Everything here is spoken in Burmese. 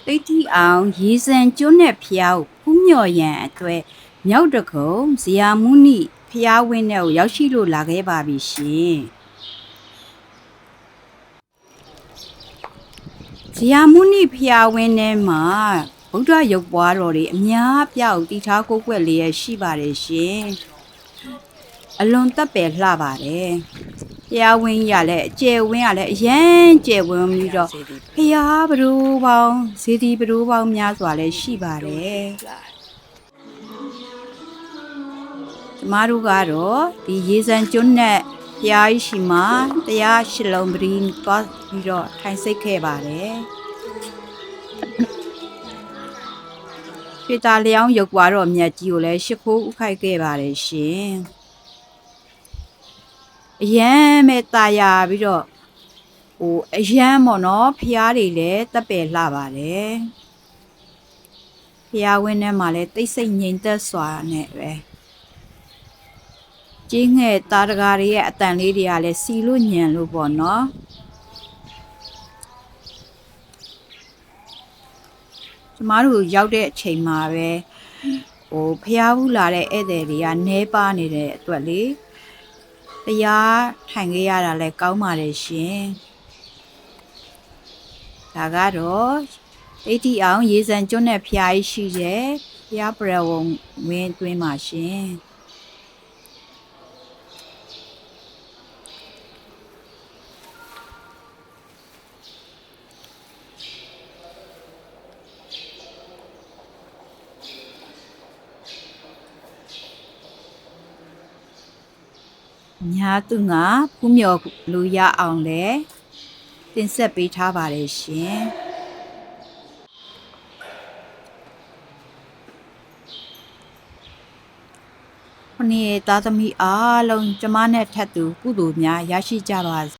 တိတ်တီအောင်ရေစံကျွန်းနဲ့ဖျားကိုဖူးမြော်ရန်အတွက်မြောက်တကုံဇရာမုနိဖျားဝင်းထဲကိုရောက်ရှိလို့လာခဲ့ပါပြီရှင်ဇရာမုနိဖျားဝင်းထဲမှာဗုဒ္ဓရုပ်ပွားတော်တွေအများအပြားကိုတည်ထားကိုးကွယ်လျက်ရှိပါတယ်ရှင်အလွန်တပ်ပယ်လှပါတယ်ဖျားဝင်းရလည်းအကျယ်ဝင်းရလည်းအရန်ကျယ်ဝင်းပြီးတော့ဖျားဘဒိုးပေါင်းဇေဒီဘဒိုးပေါင်းများစွာလည်းရှိပါတယ်ကျမတို့ကတော့ဒီရေစံကျွန်းနဲ့ဖျားရှိမှာတရားရှိလုံးပရိသွားပြီးတော့ထိုင်စိတ်ခဲ့ပါတယ်ရွှေတာလျောင်းရုပ်ပွားတော်မြတ်ကြီးကိုလည်းရှ िख ိုးဥခိုက်ခဲ့ပါတယ်ရှင်အရန်မဲ့ตายာပြီးတော့အရန်ပေါ့နော်ဖျားတွေလည်းတပ်ပယ်လှပါတယ်ဖျားဝင်းထဲမှာလည်းတိတ်ဆိတ်ငြိမ်သက်စွာနဲ့ပဲကျင်းငှဲ့တာတကာတွေရဲ့အတန်လေးတွေကလည်းစီလို့ညံလို့ပေါ့နော်ကျမတို့ရောက်တဲ့အချိန်မှာပဲဖျားဘူးလာတဲ့ဧည့်သည်တွေကနဲပါနေတဲ့အတွက်လေတရားထိုင်ခဲ့ရတာလည်းကောင်းပါတယ်ရှင်ဒါကတော့တိတ်တီအောင်ရေစံကျွန်းနဲ့ဖျားရှိတဲ့ဖျားပရဝုံဝင်းအတွင်းမှာရှင်ညာသူငါဖူးမြော်လူရအောင်လဲတင်ဆက်ပေးထားပါတယ်ရှင်ခொနည်းသားသမီးအားလုံးကျမနဲ့ထပ်တူကုသိုလ်များရရှိကြပါ